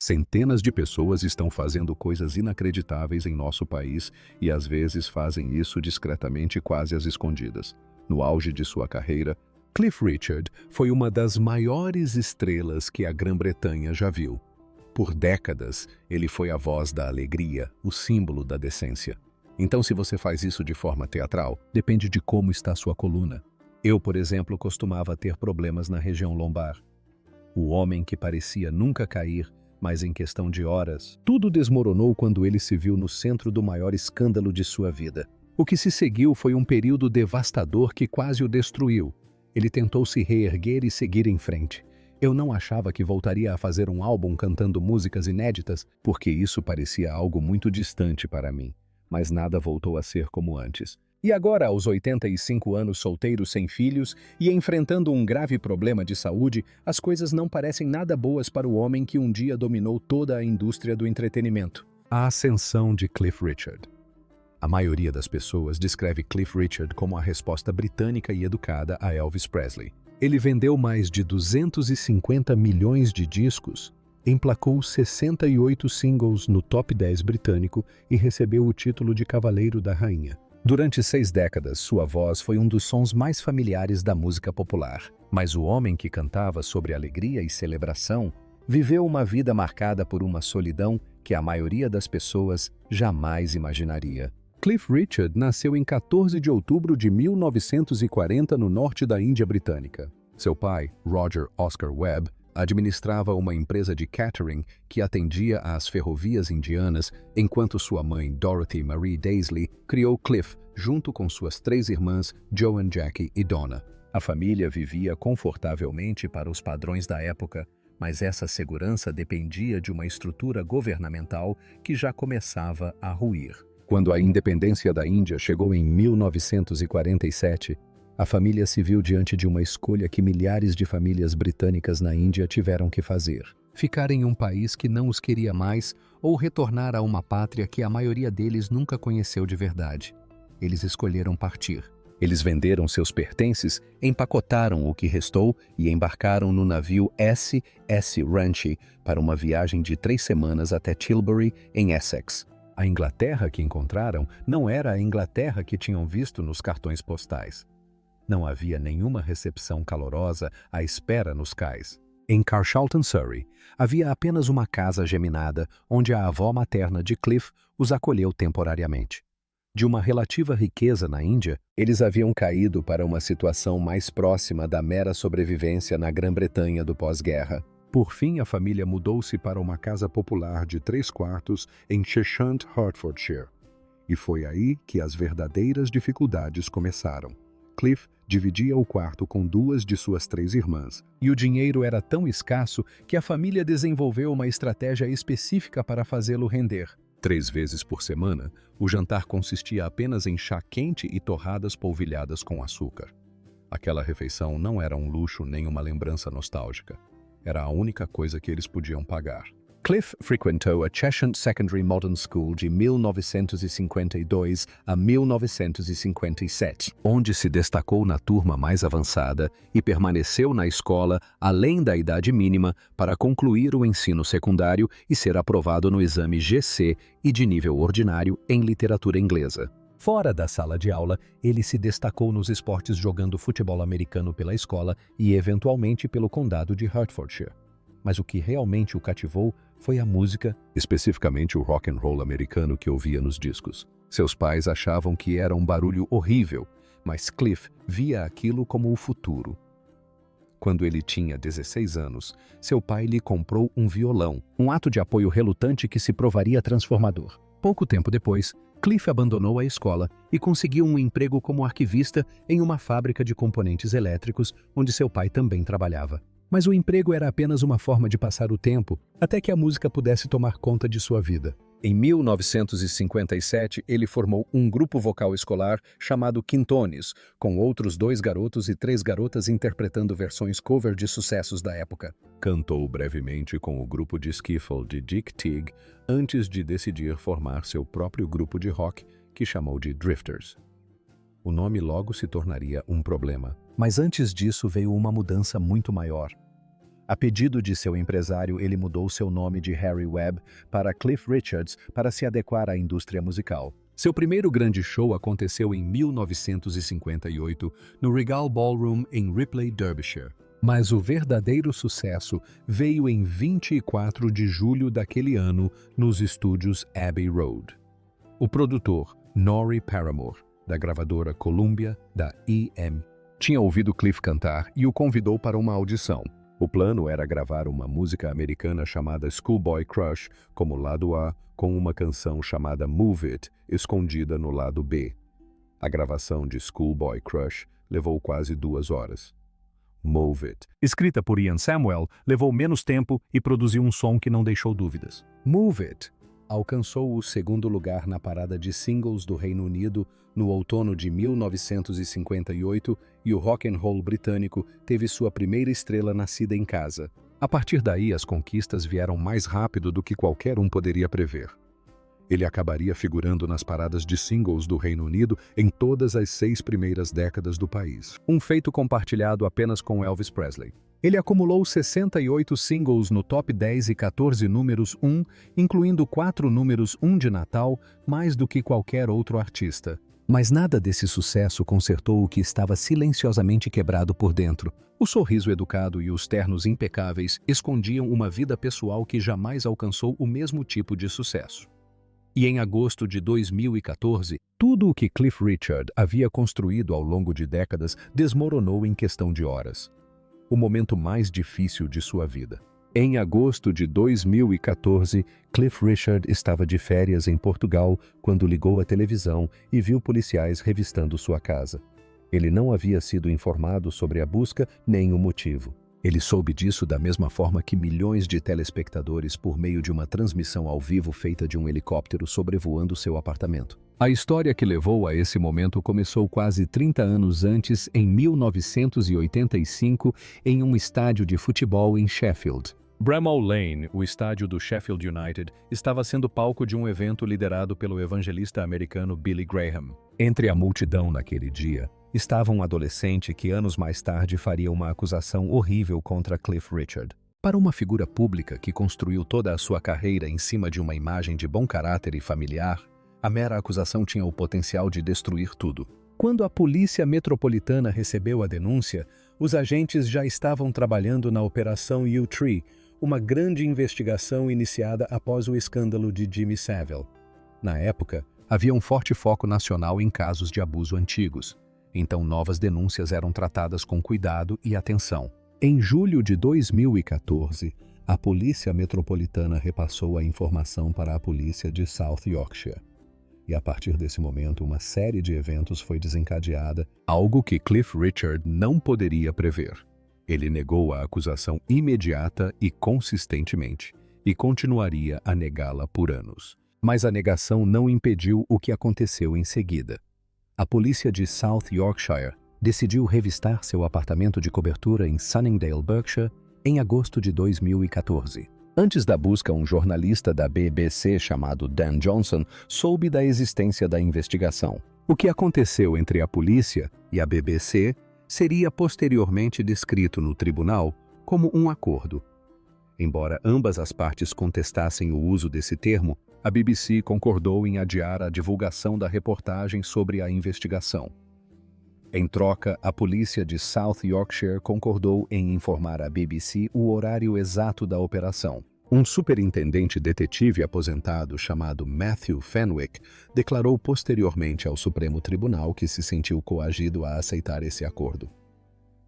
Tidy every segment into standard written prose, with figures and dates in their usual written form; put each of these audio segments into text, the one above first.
Centenas de pessoas estão fazendo coisas inacreditáveis em nosso país e às vezes fazem isso discretamente, quase às escondidas. No auge de sua carreira, Cliff Richard foi uma das maiores estrelas que a Grã-Bretanha já viu. Por décadas, ele foi a voz da alegria, o símbolo da decência. Então, se você faz isso de forma teatral, depende de como está sua coluna. Eu, por exemplo, costumava ter problemas na região lombar. O homem que parecia nunca cair, mas em questão de horas, tudo desmoronou quando ele se viu no centro do maior escândalo de sua vida. O que se seguiu foi um período devastador que quase o destruiu. Ele tentou se reerguer e seguir em frente. Eu não achava que voltaria a fazer um álbum cantando músicas inéditas, porque isso parecia algo muito distante para mim. Mas nada voltou a ser como antes. E agora, aos 85 anos, solteiro, sem filhos e enfrentando um grave problema de saúde, as coisas não parecem nada boas para o homem que um dia dominou toda a indústria do entretenimento. A ascensão de Cliff Richard. A maioria das pessoas descreve Cliff Richard como a resposta britânica e educada a Elvis Presley. Ele vendeu mais de 250 milhões de discos, emplacou 68 singles no top 10 britânico e recebeu o título de Cavaleiro da Rainha. Durante 6 décadas, sua voz foi um dos sons mais familiares da música popular. Mas o homem que cantava sobre alegria e celebração viveu uma vida marcada por uma solidão que a maioria das pessoas jamais imaginaria. Cliff Richard nasceu em 14 de outubro de 1940 no norte da Índia Britânica. Seu pai, Roger Oscar Webb, administrava uma empresa de catering que atendia às ferrovias indianas, enquanto sua mãe, Dorothy Marie Daisley, criou Cliff junto com suas 3 irmãs, Joan, Jackie e Donna. A família vivia confortavelmente para os padrões da época, mas essa segurança dependia de uma estrutura governamental que já começava a ruir. Quando a independência da Índia chegou em 1947, a família se viu diante de uma escolha que milhares de famílias britânicas na Índia tiveram que fazer: ficar em um país que não os queria mais ou retornar a uma pátria que a maioria deles nunca conheceu de verdade. Eles escolheram partir. Eles venderam seus pertences, empacotaram o que restou e embarcaram no navio S.S. Ranchi para uma viagem de 3 semanas até Tilbury, em Essex. A Inglaterra que encontraram não era a Inglaterra que tinham visto nos cartões postais. Não havia nenhuma recepção calorosa à espera nos cais. Em Carshalton, Surrey, havia apenas uma casa geminada onde a avó materna de Cliff os acolheu temporariamente. De uma relativa riqueza na Índia, eles haviam caído para uma situação mais próxima da mera sobrevivência na Grã-Bretanha do pós-guerra. Por fim, a família mudou-se para uma casa popular de 3 quartos em Cheshunt, Hertfordshire. E foi aí que as verdadeiras dificuldades começaram. Cliff dividia o quarto com 2 de suas 3 irmãs, e o dinheiro era tão escasso que a família desenvolveu uma estratégia específica para fazê-lo render. 3 vezes por semana, o jantar consistia apenas em chá quente e torradas polvilhadas com açúcar. Aquela refeição não era um luxo nem uma lembrança nostálgica. Era a única coisa que eles podiam pagar. Cliff frequentou a Cheshunt Secondary Modern School de 1952 a 1957, onde se destacou na turma mais avançada e permaneceu na escola além da idade mínima para concluir o ensino secundário e ser aprovado no exame GC e de nível ordinário em literatura inglesa. Fora da sala de aula, ele se destacou nos esportes jogando futebol americano pela escola e eventualmente pelo condado de Hertfordshire. Mas o que realmente o cativou foi a música, especificamente o rock and roll americano que ouvia nos discos. Seus pais achavam que era um barulho horrível, mas Cliff via aquilo como o futuro. Quando ele tinha 16 anos, seu pai lhe comprou um violão, um ato de apoio relutante que se provaria transformador. Pouco tempo depois, Cliff abandonou a escola e conseguiu um emprego como arquivista em uma fábrica de componentes elétricos, onde seu pai também trabalhava. Mas o emprego era apenas uma forma de passar o tempo, até que a música pudesse tomar conta de sua vida. Em 1957, ele formou um grupo vocal escolar chamado Quintones, com outros 2 garotos e 3 garotas interpretando versões cover de sucessos da época. Cantou brevemente com o grupo de skiffle de Dick Tigg antes de decidir formar seu próprio grupo de rock, que chamou de Drifters. O nome logo se tornaria um problema. Mas antes disso veio uma mudança muito maior. A pedido de seu empresário, ele mudou seu nome de Harry Webb para Cliff Richards para se adequar à indústria musical. Seu primeiro grande show aconteceu em 1958 no Regal Ballroom em Ripley, Derbyshire. Mas o verdadeiro sucesso veio em 24 de julho daquele ano nos estúdios Abbey Road. O produtor, Norrie Paramore, da gravadora Columbia, da EM, tinha ouvido Cliff cantar e o convidou para uma audição. O plano era gravar uma música americana chamada Schoolboy Crush como lado A, com uma canção chamada Move It, escondida no lado B. A gravação de Schoolboy Crush levou quase 2 horas. Move It, escrita por Ian Samuel, levou menos tempo e produziu um som que não deixou dúvidas. Move It alcançou o segundo lugar na parada de singles do Reino Unido no outono de 1958 e o rock and roll britânico teve sua primeira estrela nascida em casa. A partir daí, as conquistas vieram mais rápido do que qualquer um poderia prever. Ele acabaria figurando nas paradas de singles do Reino Unido em todas as 6 primeiras décadas do país, um feito compartilhado apenas com Elvis Presley. Ele acumulou 68 singles no top 10 e 14 números 1, incluindo 4 números 1 de Natal, mais do que qualquer outro artista. Mas nada desse sucesso consertou o que estava silenciosamente quebrado por dentro. O sorriso educado e os ternos impecáveis escondiam uma vida pessoal que jamais alcançou o mesmo tipo de sucesso. E em agosto de 2014, tudo o que Cliff Richard havia construído ao longo de décadas desmoronou em questão de horas. O momento mais difícil de sua vida. Em agosto de 2014, Cliff Richard estava de férias em Portugal quando ligou a televisão e viu policiais revistando sua casa. Ele não havia sido informado sobre a busca nem o motivo. Ele soube disso da mesma forma que milhões de telespectadores por meio de uma transmissão ao vivo feita de um helicóptero sobrevoando seu apartamento. A história que levou a esse momento começou quase 30 anos antes, em 1985, em um estádio de futebol em Sheffield. Bramall Lane, o estádio do Sheffield United, estava sendo palco de um evento liderado pelo evangelista americano Billy Graham. Entre a multidão naquele dia, estava um adolescente que anos mais tarde faria uma acusação horrível contra Cliff Richard. Para uma figura pública que construiu toda a sua carreira em cima de uma imagem de bom caráter e familiar, a mera acusação tinha o potencial de destruir tudo. Quando a Polícia Metropolitana recebeu a denúncia, os agentes já estavam trabalhando na Operação U-Tree, uma grande investigação iniciada após o escândalo de Jimmy Savile. Na época, havia um forte foco nacional em casos de abuso antigos, então novas denúncias eram tratadas com cuidado e atenção. Em julho de 2014, a Polícia Metropolitana repassou a informação para a polícia de South Yorkshire. E a partir desse momento, uma série de eventos foi desencadeada, algo que Cliff Richard não poderia prever. Ele negou a acusação imediata e consistentemente, e continuaria a negá-la por anos. Mas a negação não impediu o que aconteceu em seguida. A polícia de South Yorkshire decidiu revistar seu apartamento de cobertura em Sunningdale, Berkshire, em agosto de 2014. Antes da busca, um jornalista da BBC chamado Dan Johnson soube da existência da investigação. O que aconteceu entre a polícia e a BBC seria posteriormente descrito no tribunal como um acordo. Embora ambas as partes contestassem o uso desse termo, a BBC concordou em adiar a divulgação da reportagem sobre a investigação. Em troca, a polícia de South Yorkshire concordou em informar à BBC o horário exato da operação. Um superintendente detetive aposentado chamado Matthew Fenwick declarou posteriormente ao Supremo Tribunal que se sentiu coagido a aceitar esse acordo.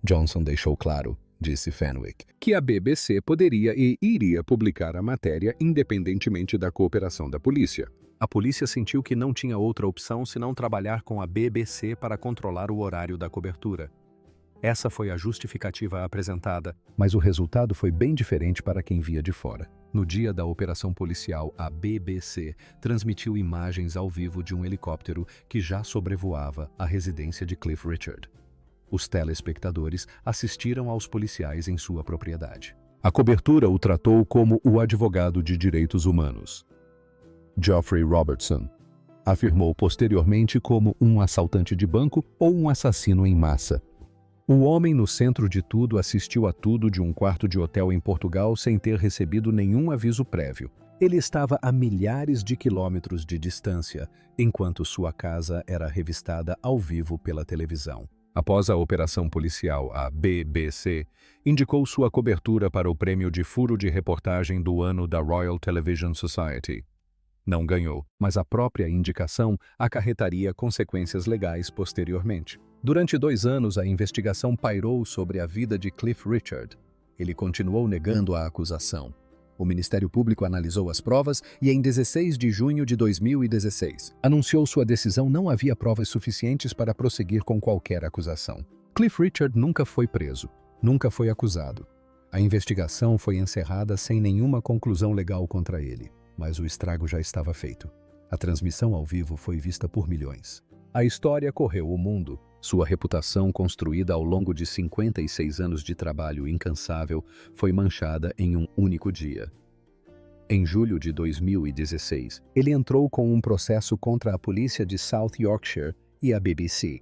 Johnson deixou claro, disse Fenwick, que a BBC poderia e iria publicar a matéria independentemente da cooperação da polícia. A polícia sentiu que não tinha outra opção senão trabalhar com a BBC para controlar o horário da cobertura. Essa foi a justificativa apresentada, mas o resultado foi bem diferente para quem via de fora. No dia da operação policial, a BBC transmitiu imagens ao vivo de um helicóptero que já sobrevoava a residência de Cliff Richard. Os telespectadores assistiram aos policiais em sua propriedade. A cobertura o tratou como o advogado de direitos humanos. Geoffrey Robertson afirmou posteriormente como um assaltante de banco ou um assassino em massa. O homem no centro de tudo assistiu a tudo de um quarto de hotel em Portugal sem ter recebido nenhum aviso prévio. Ele estava a milhares de quilômetros de distância, enquanto sua casa era revistada ao vivo pela televisão. Após a operação policial, a BBC indicou sua cobertura para o prêmio de furo de reportagem do ano da Royal Television Society. Não ganhou, mas a própria indicação acarretaria consequências legais posteriormente. Durante 2 anos, a investigação pairou sobre a vida de Cliff Richard. Ele continuou negando a acusação. O Ministério Público analisou as provas e, em 16 de junho de 2016, anunciou sua decisão. Não havia provas suficientes para prosseguir com qualquer acusação. Cliff Richard nunca foi preso, nunca foi acusado. A investigação foi encerrada sem nenhuma conclusão legal contra ele, mas o estrago já estava feito. A transmissão ao vivo foi vista por milhões. A história correu o mundo. Sua reputação, construída ao longo de 56 anos de trabalho incansável, foi manchada em um único dia. Em julho de 2016, ele entrou com um processo contra a polícia de South Yorkshire e a BBC.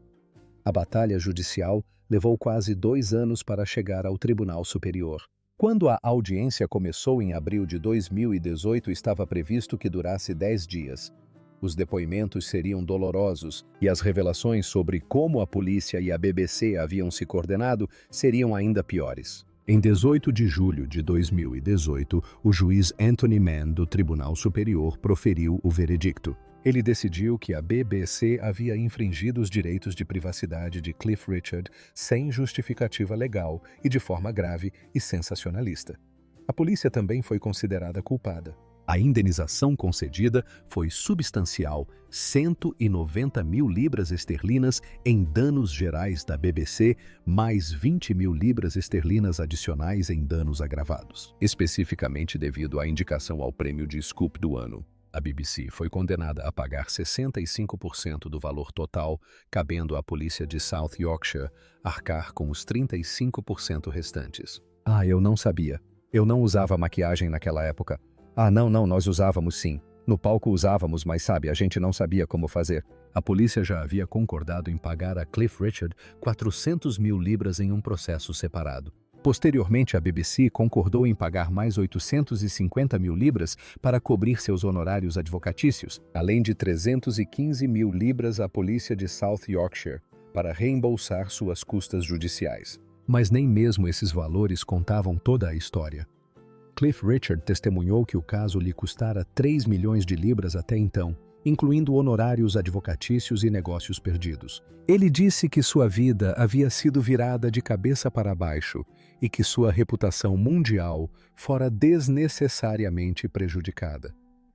A batalha judicial levou quase 2 anos para chegar ao Tribunal Superior. Quando a audiência começou em abril de 2018, estava previsto que durasse 10 dias. Os depoimentos seriam dolorosos e as revelações sobre como a polícia e a BBC haviam se coordenado seriam ainda piores. Em 18 de julho de 2018, o juiz Anthony Mann, do Tribunal Superior, proferiu o veredicto. Ele decidiu que a BBC havia infringido os direitos de privacidade de Cliff Richard sem justificativa legal e de forma grave e sensacionalista. A polícia também foi considerada culpada. A indenização concedida foi substancial, 190 mil libras esterlinas em danos gerais da BBC, mais 20 mil libras esterlinas adicionais em danos agravados, especificamente devido à indicação ao prêmio de Scoop do ano. A BBC foi condenada a pagar 65% do valor total, cabendo à polícia de South Yorkshire arcar com os 35% restantes. Eu não sabia. Eu não usava maquiagem naquela época. Não, nós usávamos sim. No palco usávamos, mas sabe, a gente não sabia como fazer. A polícia já havia concordado em pagar a Cliff Richard 400 mil libras em um processo separado. Posteriormente, a BBC concordou em pagar mais 850 mil libras para cobrir seus honorários advocatícios, além de 315 mil libras à polícia de South Yorkshire, para reembolsar suas custas judiciais. Mas nem mesmo esses valores contavam toda a história. Cliff Richard testemunhou que o caso lhe custara 3 milhões de libras até então, incluindo honorários advocatícios e negócios perdidos. Ele disse que sua vida havia sido virada de cabeça para baixo e que sua reputação mundial fora desnecessariamente prejudicada.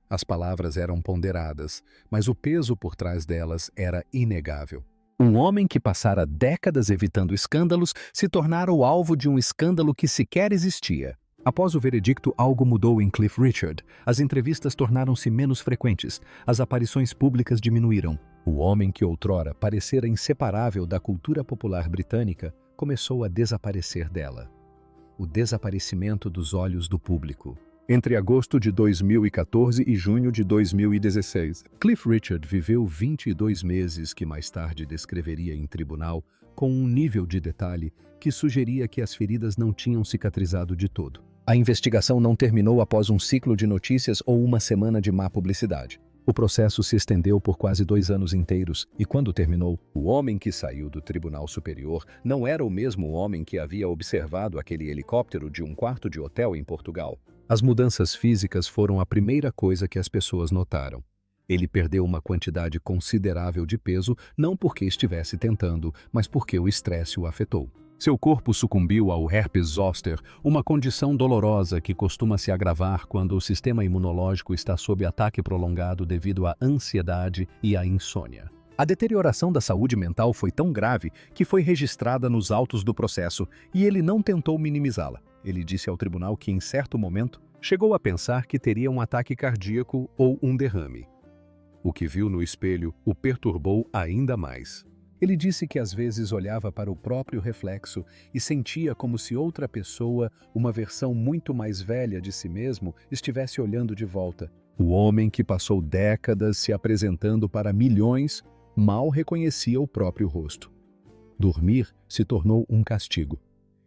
As palavras eram ponderadas, mas o peso por trás delas era inegável. Um homem que passara décadas evitando escândalos se tornara o alvo de um escândalo que sequer existia. Após o veredicto, algo mudou em Cliff Richard. As entrevistas tornaram-se menos frequentes, as aparições públicas diminuíram. O homem que outrora parecera inseparável da cultura popular britânica começou a desaparecer dela. O desaparecimento dos olhos do público. Entre agosto de 2014 e junho de 2016, Cliff Richard viveu 22 meses que mais tarde descreveria em tribunal com um nível de detalhe que sugeria que as feridas não tinham cicatrizado de todo. A investigação não terminou após um ciclo de notícias ou uma semana de má publicidade. O processo se estendeu por quase 2 anos inteiros e, quando terminou, o homem que saiu do Tribunal Superior não era o mesmo homem que havia observado aquele helicóptero de um quarto de hotel em Portugal. As mudanças físicas foram a primeira coisa que as pessoas notaram. Ele perdeu uma quantidade considerável de peso, não porque estivesse tentando, mas porque o estresse o afetou. Seu corpo sucumbiu ao herpes zoster, uma condição dolorosa que costuma se agravar quando o sistema imunológico está sob ataque prolongado devido à ansiedade e à insônia. A deterioração da saúde mental foi tão grave que foi registrada nos autos do processo e ele não tentou minimizá-la. Ele disse ao tribunal que, em certo momento, chegou a pensar que teria um ataque cardíaco ou um derrame. O que viu no espelho o perturbou ainda mais. Ele disse que às vezes olhava para o próprio reflexo e sentia como se outra pessoa, uma versão muito mais velha de si mesmo, estivesse olhando de volta. O homem que passou décadas se apresentando para milhões mal reconhecia o próprio rosto. Dormir se tornou um castigo.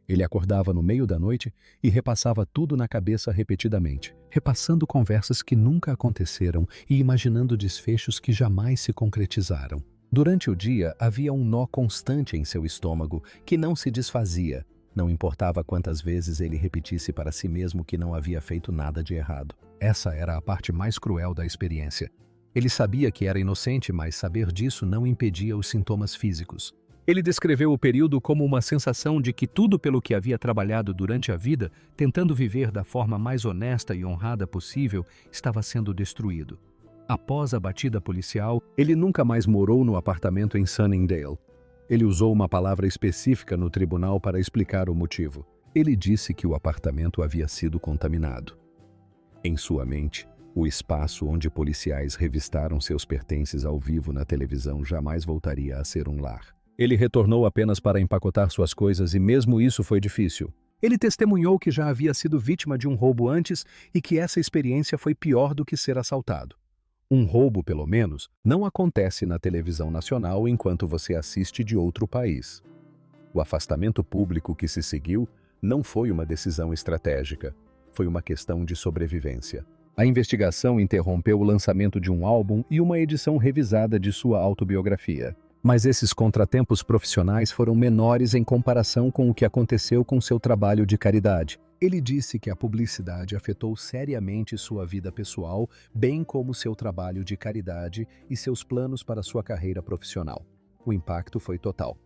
Ele acordava no meio da noite e repassava tudo na cabeça repetidamente, repassando conversas que nunca aconteceram e imaginando desfechos que jamais se concretizaram. Durante o dia, havia um nó constante em seu estômago que não se desfazia. Não importava quantas vezes ele repetisse para si mesmo que não havia feito nada de errado. Essa era a parte mais cruel da experiência. Ele sabia que era inocente, mas saber disso não impedia os sintomas físicos. Ele descreveu o período como uma sensação de que tudo pelo que havia trabalhado durante a vida, tentando viver da forma mais honesta e honrada possível, estava sendo destruído. Após a batida policial, ele nunca mais morou no apartamento em Sunningdale. Ele usou uma palavra específica no tribunal para explicar o motivo. Ele disse que o apartamento havia sido contaminado. Em sua mente, o espaço onde policiais revistaram seus pertences ao vivo na televisão jamais voltaria a ser um lar. Ele retornou apenas para empacotar suas coisas e mesmo isso foi difícil. Ele testemunhou que já havia sido vítima de um roubo antes e que essa experiência foi pior do que ser assaltado. Um roubo, pelo menos, não acontece na televisão nacional enquanto você assiste de outro país. O afastamento público que se seguiu não foi uma decisão estratégica, foi uma questão de sobrevivência. A investigação interrompeu o lançamento de um álbum e uma edição revisada de sua autobiografia. Mas esses contratempos profissionais foram menores em comparação com o que aconteceu com seu trabalho de caridade. Ele disse que a publicidade afetou seriamente sua vida pessoal, bem como seu trabalho de caridade e seus planos para sua carreira profissional. O impacto foi total.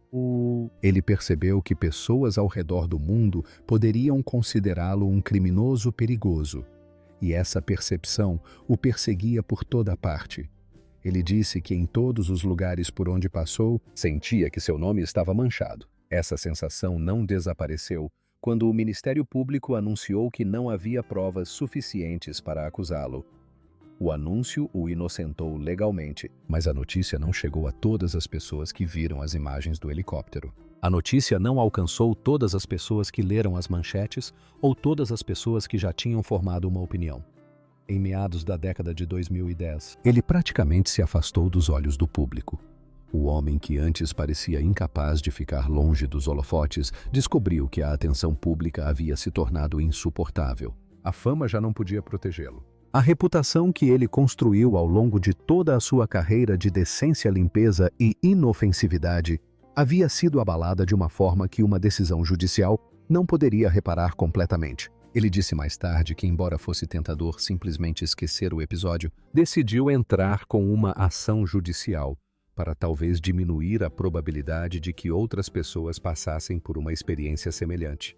Ele percebeu que pessoas ao redor do mundo poderiam considerá-lo um criminoso perigoso. E essa percepção o perseguia por toda parte. Ele disse que em todos os lugares por onde passou, sentia que seu nome estava manchado. Essa sensação não desapareceu quando o Ministério Público anunciou que não havia provas suficientes para acusá-lo. O anúncio o inocentou legalmente, mas a notícia não chegou a todas as pessoas que viram as imagens do helicóptero. A notícia não alcançou todas as pessoas que leram as manchetes ou todas as pessoas que já tinham formado uma opinião. Em meados da década de 2010, ele praticamente se afastou dos olhos do público. O homem que antes parecia incapaz de ficar longe dos holofotes descobriu que a atenção pública havia se tornado insuportável. A fama já não podia protegê-lo. A reputação que ele construiu ao longo de toda a sua carreira de decência, limpeza e inofensividade havia sido abalada de uma forma que uma decisão judicial não poderia reparar completamente. Ele disse mais tarde que, embora fosse tentador simplesmente esquecer o episódio, decidiu entrar com uma ação judicial para talvez diminuir a probabilidade de que outras pessoas passassem por uma experiência semelhante.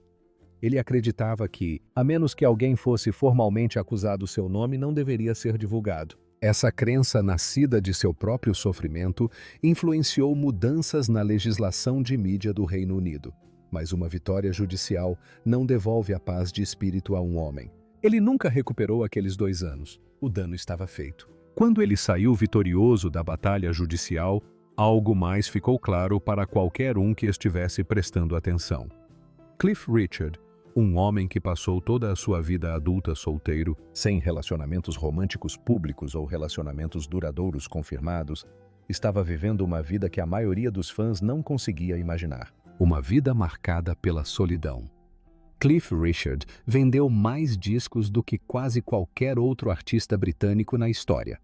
Ele acreditava que, a menos que alguém fosse formalmente acusado, seu nome não deveria ser divulgado. Essa crença nascida de seu próprio sofrimento influenciou mudanças na legislação de mídia do Reino Unido. Mas uma vitória judicial não devolve a paz de espírito a um homem. Ele nunca recuperou aqueles 2 anos. O dano estava feito. Quando ele saiu vitorioso da batalha judicial, algo mais ficou claro para qualquer um que estivesse prestando atenção. Cliff Richard, um homem que passou toda a sua vida adulta solteiro, sem relacionamentos românticos públicos ou relacionamentos duradouros confirmados, estava vivendo uma vida que a maioria dos fãs não conseguia imaginar. Uma vida marcada pela solidão. Cliff Richard vendeu mais discos do que quase qualquer outro artista britânico na história.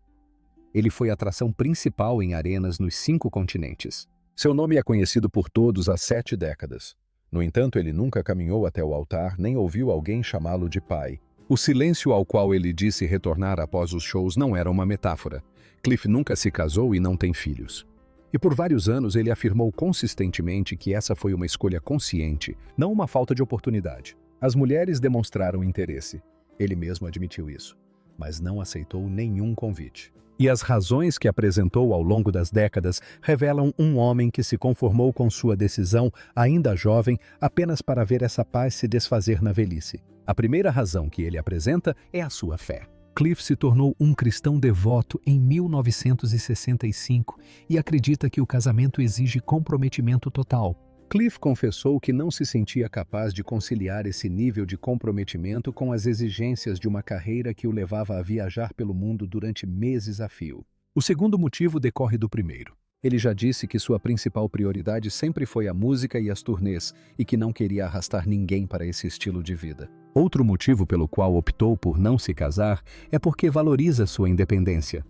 Ele foi a atração principal em arenas nos 5 continentes. Seu nome é conhecido por todos há 7 décadas. No entanto, ele nunca caminhou até o altar nem ouviu alguém chamá-lo de pai. O silêncio ao qual ele disse retornar após os shows não era uma metáfora. Cliff nunca se casou e não tem filhos. E por vários anos ele afirmou consistentemente que essa foi uma escolha consciente, não uma falta de oportunidade. As mulheres demonstraram interesse. Ele mesmo admitiu isso, mas não aceitou nenhum convite. E as razões que apresentou ao longo das décadas revelam um homem que se conformou com sua decisão, ainda jovem, apenas para ver essa paz se desfazer na velhice. A primeira razão que ele apresenta é a sua fé. Cliff se tornou um cristão devoto em 1965 e acredita que o casamento exige comprometimento total. Cliff confessou que não se sentia capaz de conciliar esse nível de comprometimento com as exigências de uma carreira que o levava a viajar pelo mundo durante meses a fio. O segundo motivo decorre do primeiro. Ele já disse que sua principal prioridade sempre foi a música e as turnês, e que não queria arrastar ninguém para esse estilo de vida. Outro motivo pelo qual optou por não se casar é porque valoriza sua independência.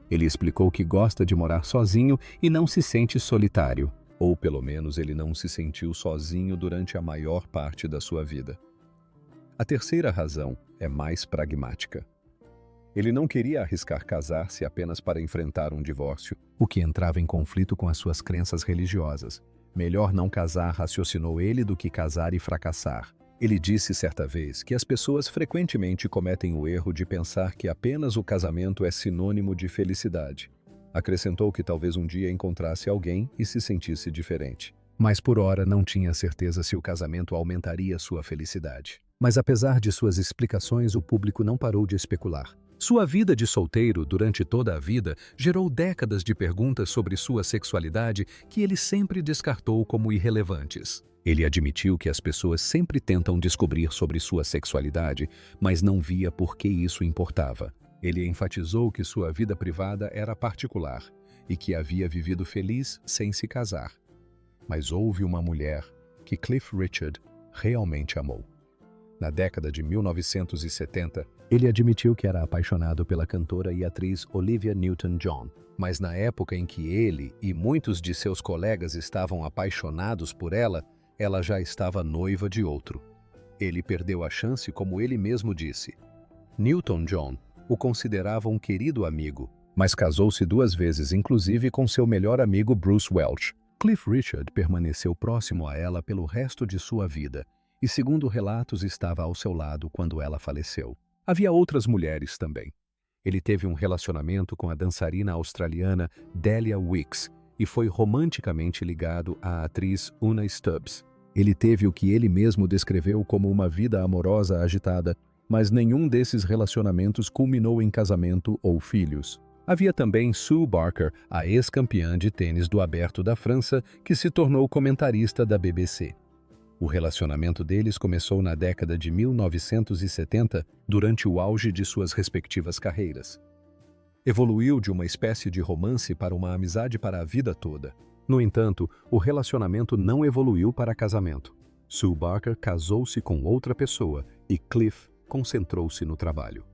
Ele explicou que gosta de morar sozinho e não se sente solitário. Ou pelo menos ele não se sentiu sozinho durante a maior parte da sua vida. A terceira razão é mais pragmática. Ele não queria arriscar casar-se apenas para enfrentar um divórcio, o que entrava em conflito com as suas crenças religiosas. Melhor não casar, raciocinou ele, do que casar e fracassar. Ele disse certa vez que as pessoas frequentemente cometem o erro de pensar que apenas o casamento é sinônimo de felicidade. Acrescentou que talvez um dia encontrasse alguém e se sentisse diferente. Mas por ora não tinha certeza se o casamento aumentaria sua felicidade. Mas apesar de suas explicações, o público não parou de especular. Sua vida de solteiro durante toda a vida gerou décadas de perguntas sobre sua sexualidade que ele sempre descartou como irrelevantes. Ele admitiu que as pessoas sempre tentam descobrir sobre sua sexualidade, mas não via por que isso importava. Ele enfatizou que sua vida privada era particular e que havia vivido feliz sem se casar. Mas houve uma mulher que Cliff Richard realmente amou. Na década de 1970, ele admitiu que era apaixonado pela cantora e atriz Olivia Newton-John. Mas na época em que ele e muitos de seus colegas estavam apaixonados por ela, ela já estava noiva de outro. Ele perdeu a chance, como ele mesmo disse. Newton-John o considerava um querido amigo, mas casou-se 2 vezes, inclusive com seu melhor amigo Bruce Welch. Cliff Richard permaneceu próximo a ela pelo resto de sua vida e, segundo relatos, estava ao seu lado quando ela faleceu. Havia outras mulheres também. Ele teve um relacionamento com a dançarina australiana Delia Wicks e foi romanticamente ligado à atriz Una Stubbs. Ele teve o que ele mesmo descreveu como uma vida amorosa agitada, mas nenhum desses relacionamentos culminou em casamento ou filhos. Havia também Sue Barker, a ex-campeã de tênis do Aberto da França, que se tornou comentarista da BBC. O relacionamento deles começou na década de 1970, durante o auge de suas respectivas carreiras. Evoluiu de uma espécie de romance para uma amizade para a vida toda. No entanto, o relacionamento não evoluiu para casamento. Sue Barker casou-se com outra pessoa e Cliff concentrou-se no trabalho.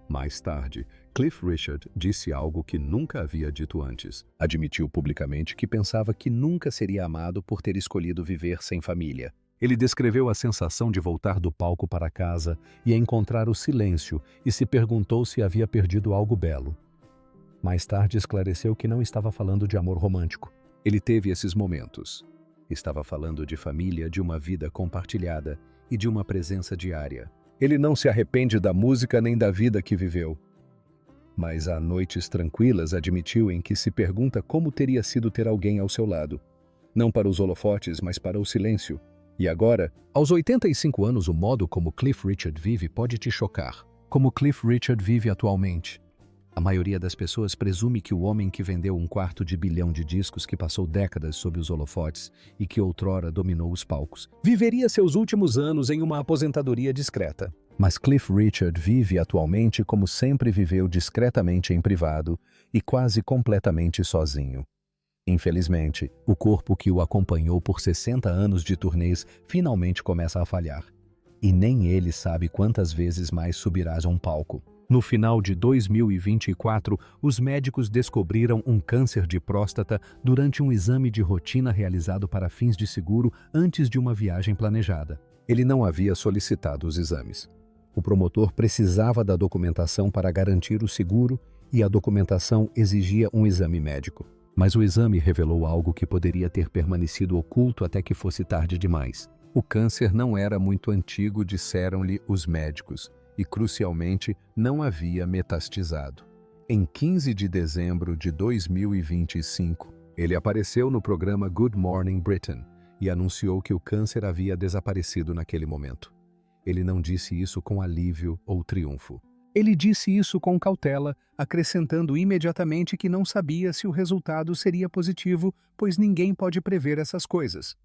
Mais tarde, Cliff Richard disse algo que nunca havia dito antes. Admitiu publicamente que pensava que nunca seria amado por ter escolhido viver sem família. Ele descreveu a sensação de voltar do palco para casa e encontrar o silêncio e se perguntou se havia perdido algo belo. Mais tarde esclareceu que não estava falando de amor romântico. Ele teve esses momentos. Estava falando de família, de uma vida compartilhada e de uma presença diária. Ele não se arrepende da música nem da vida que viveu. Mas há noites tranquilas, admitiu, em que se pergunta como teria sido ter alguém ao seu lado. Não para os holofotes, mas para o silêncio. E agora, aos 85 anos, o modo como Cliff Richard vive pode te chocar. Como Cliff Richard vive atualmente. A maioria das pessoas presume que o homem que vendeu 250 milhões de discos, que passou décadas sob os holofotes e que outrora dominou os palcos, viveria seus últimos anos em uma aposentadoria discreta. Mas Cliff Richard vive atualmente como sempre viveu, discretamente em privado e quase completamente sozinho. Infelizmente, o corpo que o acompanhou por 60 anos de turnês finalmente começa a falhar. E nem ele sabe quantas vezes mais subirás a um palco. No final de 2024, os médicos descobriram um câncer de próstata durante um exame de rotina realizado para fins de seguro antes de uma viagem planejada. Ele não havia solicitado os exames. O promotor precisava da documentação para garantir o seguro e a documentação exigia um exame médico. Mas o exame revelou algo que poderia ter permanecido oculto até que fosse tarde demais. O câncer não era muito antigo, disseram-lhe os médicos, e, crucialmente, não havia metastizado. Em 15 de dezembro de 2025, ele apareceu no programa Good Morning Britain e anunciou que o câncer havia desaparecido naquele momento. Ele não disse isso com alívio ou triunfo. Ele disse isso com cautela, acrescentando imediatamente que não sabia se o resultado seria positivo, pois ninguém pode prever essas coisas.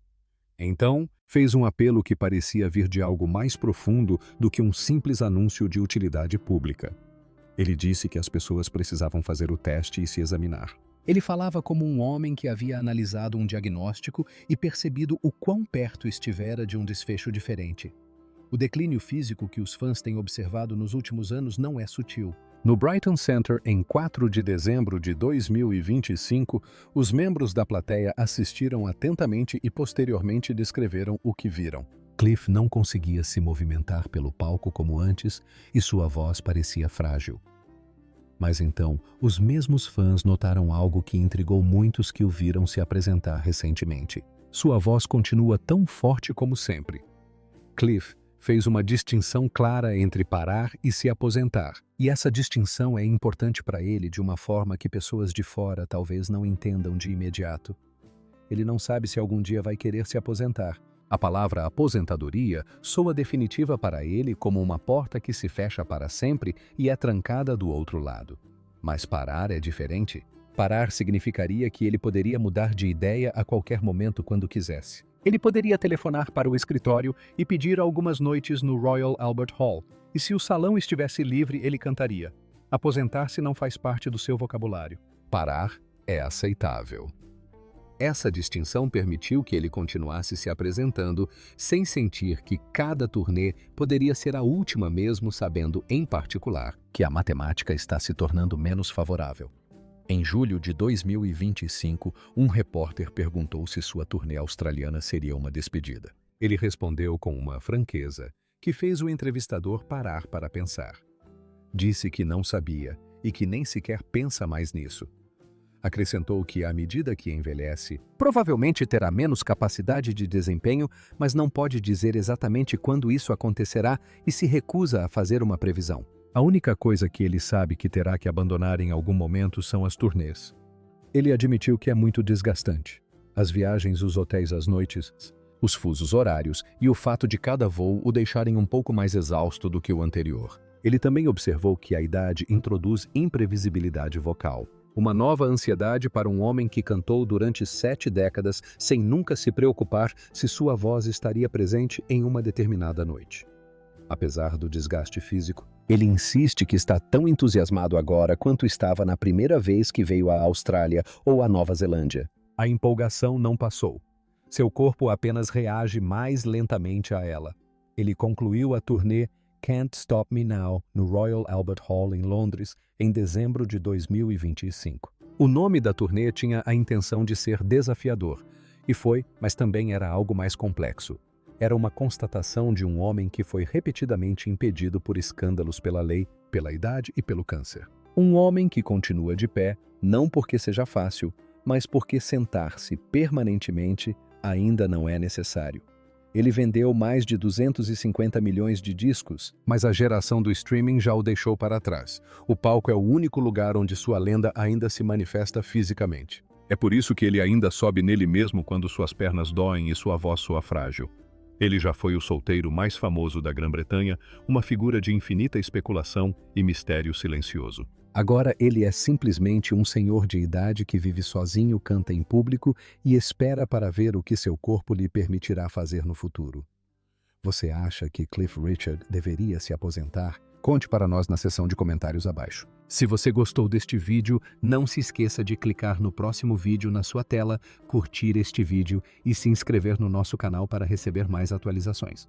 Então, fez um apelo que parecia vir de algo mais profundo do que um simples anúncio de utilidade pública. Ele disse que as pessoas precisavam fazer o teste e se examinar. Ele falava como um homem que havia analisado um diagnóstico e percebido o quão perto estivera de um desfecho diferente. O declínio físico que os fãs têm observado nos últimos anos não é sutil. No Brighton Center, em 4 de dezembro de 2025, os membros da plateia assistiram atentamente e posteriormente descreveram o que viram. Cliff não conseguia se movimentar pelo palco como antes e sua voz parecia frágil. Mas então, os mesmos fãs notaram algo que intrigou muitos que o viram se apresentar recentemente. Sua voz continua tão forte como sempre. Cliff fez uma distinção clara entre parar e se aposentar. E essa distinção é importante para ele de uma forma que pessoas de fora talvez não entendam de imediato. Ele não sabe se algum dia vai querer se aposentar. A palavra aposentadoria soa definitiva para ele como uma porta que se fecha para sempre e é trancada do outro lado. Mas parar é diferente. Parar significaria que ele poderia mudar de ideia a qualquer momento quando quisesse. Ele poderia telefonar para o escritório e pedir algumas noites no Royal Albert Hall, e se o salão estivesse livre, ele cantaria. Aposentar-se não faz parte do seu vocabulário. Parar é aceitável. Essa distinção permitiu que ele continuasse se apresentando sem sentir que cada turnê poderia ser a última, mesmo sabendo, em particular, que a matemática está se tornando menos favorável. Em julho de 2025, um repórter perguntou se sua turnê australiana seria uma despedida. Ele respondeu com uma franqueza que fez o entrevistador parar para pensar. Disse que não sabia e que nem sequer pensa mais nisso. Acrescentou que, à medida que envelhece, provavelmente terá menos capacidade de desempenho, mas não pode dizer exatamente quando isso acontecerá e se recusa a fazer uma previsão. A única coisa que ele sabe que terá que abandonar em algum momento são as turnês. Ele admitiu que é muito desgastante. As viagens, os hotéis às noites, os fusos horários e o fato de cada voo o deixarem um pouco mais exausto do que o anterior. Ele também observou que a idade introduz imprevisibilidade vocal. Uma nova ansiedade para um homem que cantou durante 7 décadas sem nunca se preocupar se sua voz estaria presente em uma determinada noite. Apesar do desgaste físico, ele insiste que está tão entusiasmado agora quanto estava na primeira vez que veio à Austrália ou à Nova Zelândia. A empolgação não passou. Seu corpo apenas reage mais lentamente a ela. Ele concluiu a turnê Can't Stop Me Now no Royal Albert Hall em Londres em dezembro de 2025. O nome da turnê tinha a intenção de ser desafiador, e foi, mas também era algo mais complexo. Era uma constatação de um homem que foi repetidamente impedido por escândalos pela lei, pela idade e pelo câncer. Um homem que continua de pé, não porque seja fácil, mas porque sentar-se permanentemente ainda não é necessário. Ele vendeu mais de 250 milhões de discos, mas a geração do streaming já o deixou para trás. O palco é o único lugar onde sua lenda ainda se manifesta fisicamente. É por isso que ele ainda sobe nele mesmo quando suas pernas doem e sua voz soa frágil. Ele já foi o solteiro mais famoso da Grã-Bretanha, uma figura de infinita especulação e mistério silencioso. Agora ele é simplesmente um senhor de idade que vive sozinho, canta em público e espera para ver o que seu corpo lhe permitirá fazer no futuro. Você acha que Cliff Richard deveria se aposentar? Conte para nós na seção de comentários abaixo. Se você gostou deste vídeo, não se esqueça de clicar no próximo vídeo na sua tela, curtir este vídeo e se inscrever no nosso canal para receber mais atualizações.